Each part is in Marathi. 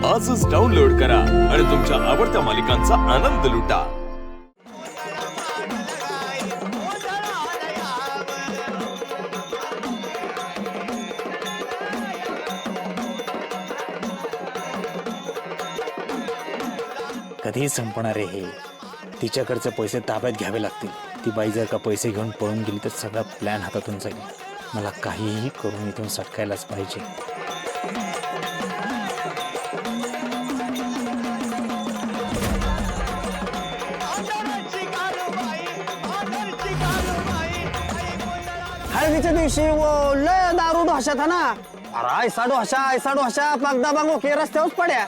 आजच डाउनलोड करा आणि तुमच्या आवडत्या मालिकांचा आनंद लुटा। कधी संपणार आहे हे? तिच्याकडचे पैसे ताब्यात घ्यावे लागतील। ती बाई जर का पैसे घेऊन पळून गेली तर सगळा प्लॅन हातातून जाईल। मला काहीही करून इथून सटकायलाच पाहिजे। हळदीच्या दिवशी वो लय दारू ढोशात हा ना। अरे ऐसा ढोशा पगदा बांगो के रस्त्यावर पड्या।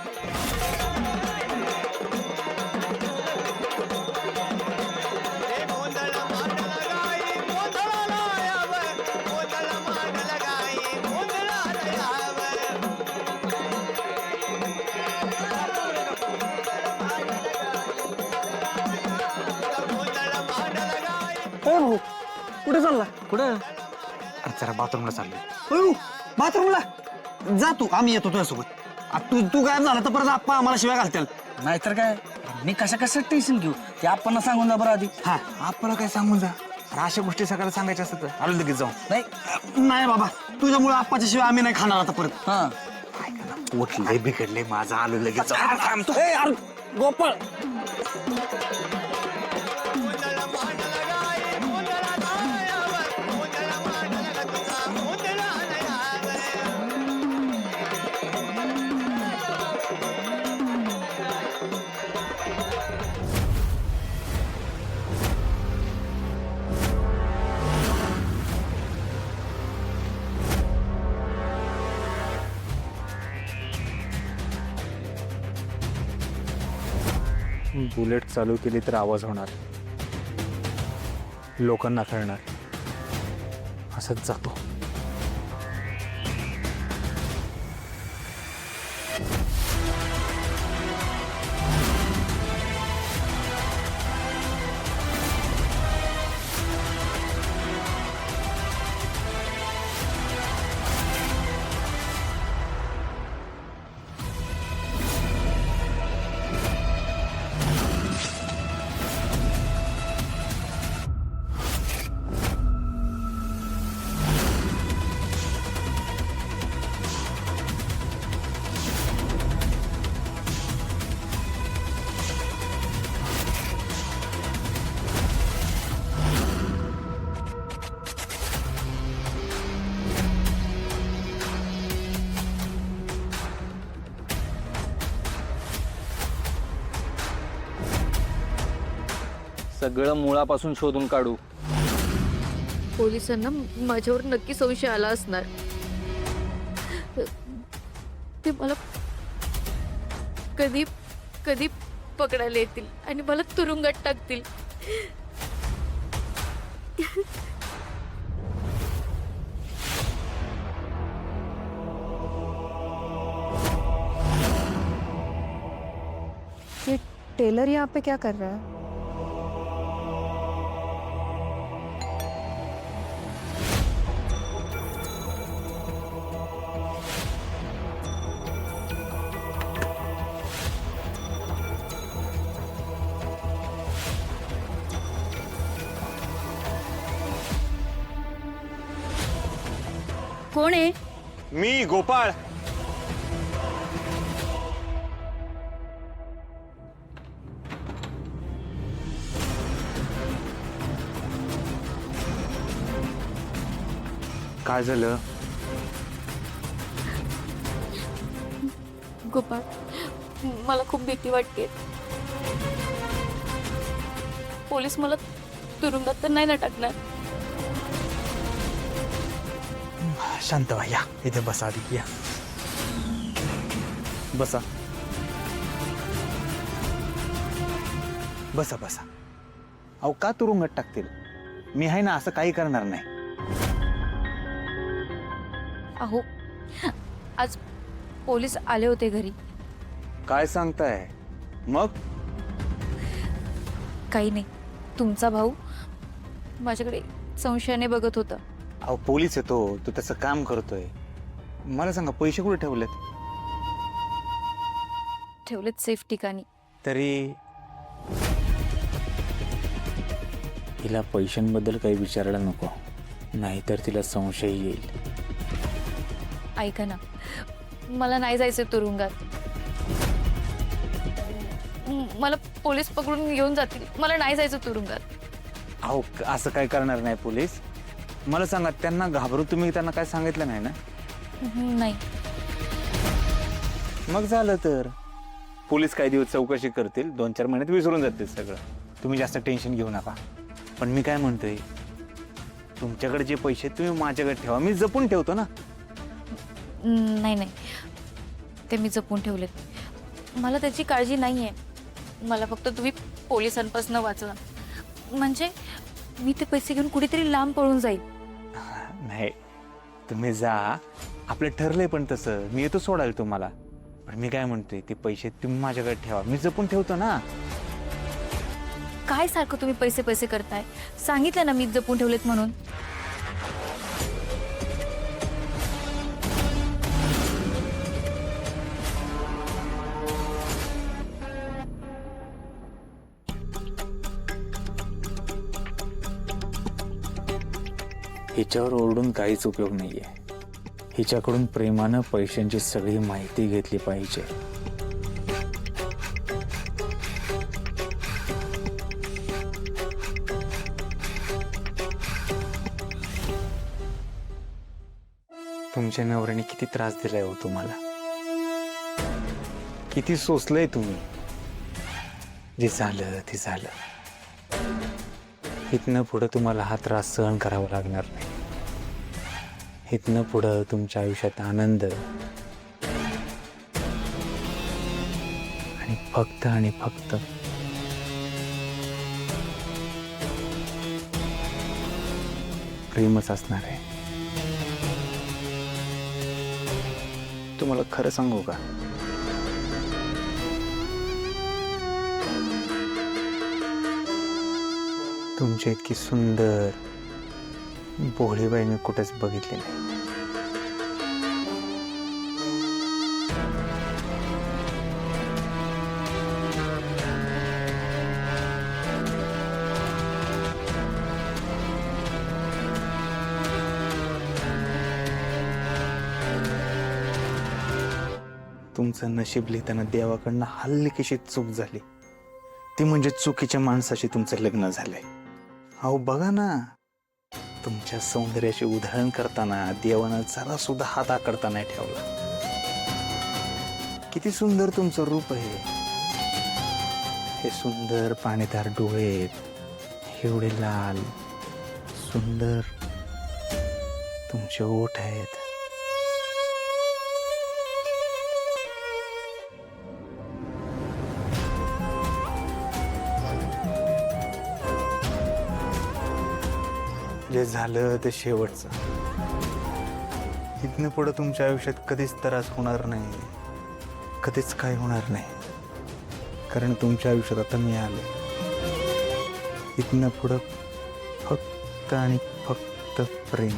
कुठे चालला? कुठं? जरा बाथरूमला चाललोय। बाथरूमला जा तू, आम्ही येतो तुझ्यासोबत। तू गायब झाला तर परत आप्पा आम्हाला शिवाय घालतील। नाहीतर काय, मी कशा टेन्शन घेऊ? ते आपण सांगून जा बरं आधी। हा आपल्याला काय सांगून जा? अशा गोष्टी सगळ्याला सांगायच्या असतात तर आलो लगेच जाऊन। नाही बाबा, तुझ्यामुळे आप्पाच्या शिवाय आम्ही नाही खाणार आता परत। हा पोट लय बिघडले माझं, आलो लगेच जाऊन। ए, अरे, गोपाळ बुलेट चालू केली तर आवाज होणार, लोकांना कळणार। असंच जातो। सगळं मुळापासून शोधून काढू। पोलिसांना माझ्यावर नक्की संशय आला असणार। ते मला कधी कधी पकडायला येतील आणि मला तुरुंगात टाकतील। ये टेलर यहाँ पे क्या कर रहा है? कोण आहे? मी गोपाळ। काय झालं? गोपाळ, मला खूप भीती वाटते। पोलीस मला तुरुंगात तर नाही ना टाकणार? शांत व्हा, या इथे बसा आधी, या बसा बसा बसा। अहो का तुरुंगात टाकतील? मी आहे ना, असं काही करणार नाही। अहो, आज पोलीस आले होते घरी। काय सांगताय? मग काही नाही, तुमचा भाऊ माझ्याकडे संशयाने बघत होता। अहो पोलीस येतो, तो त्याचं काम करतोय। मला सांगा पैसे कुठे ठेवलेत? ठेवलेत सेफ ठिकाणी. तरी हिला पैशांबद्दल काही विचारायला नको, नाहीतर तिला संशय येईल. ऐका ना, मला नाही जायचं तुरुंगात. मला पोलीस पकडून घेऊन जातील. मला नाही जायचं तुरुंगात. अहो असं काय करणार नाही पोलीस. मला सांगा, त्यांना घाबरून तुम्ही त्यांना काय सांगितलं नाही ना? नाही. मग झालं तर पोलीस काही दिवस चौकशी करतील, 2-4 महिन्यात विसरून जातील सगळं. तुम्ही जास्त टेन्शन घेऊ नका. पण मी काय म्हणतोय, तुमच्याकडे जे पैसे तुम्ही माझ्याकडे ठेवा, मी जपून ठेवतो ना. नाही नाही, ते मी जपून ठेवलेत. मला त्याची काळजी नाही आहे. मला फक्त तुम्ही पोलिसांपासून वाचवा. म्हणजे मी ते पैसे घेऊन कुठेतरी लांब पळून जाईल. नाही, तुम्ही जा. आपलं ठरलंय पण तसं. मी येतो सोडायला तुम्हाला. पण मी काय म्हणतोय, ते पैसे तुम्ही माझ्याकडे ठेवा, मी जपून ठेवतो ना. काय सारखं तुम्ही पैसे पैसे करताय? सांगितलं ना मी जपून ठेवलेत म्हणून. हिच्यावर ओरडून काहीच उपयोग नाहीये. हिच्याकडून प्रेमानं पैशांची सगळी माहिती घेतली पाहिजे. तुमच्या नवऱ्याने किती त्रास दिलाय हो तुम्हाला, किती सोसलंय तुम्ही. जे झालं ते झालं. इथनं पुढं तुम्हाला हा त्रास सहन करावा लागणार नाही. इथनं पुढं तुमच्या आयुष्यात आनंद आणि फक्त प्रेमच असणार आहे. तुम्हाला खरं सांगू का, तुमची इतकी सुंदर भोळी बाई मी कुठेच बघितली नाही. तुमचं नशीब लिहिताना देवाकडनं हल्ली कशी चूक झाली, ती म्हणजे चुकीच्या माणसाशी तुमचं लग्न झालंय. अहो बघा ना, तुमच्या सौंदर्याचे उदाहरण करताना देवानं जरा सुद्धा हात आकडता नाही ठेवला. किती सुंदर तुमचं रूप आहे. हे सुंदर पाणीदार डोळे, एवढे लाल सुंदर तुमचे ओठ आहेत. जे झालं ते शेवटचं. इथनं पुढं तुमच्या आयुष्यात कधीच त्रास होणार नाही, कधीच काय होणार नाही. कारण तुमच्या आयुष्यात आता मी आलो. इथनं पुढं फक्त आणि फक्त प्रेम.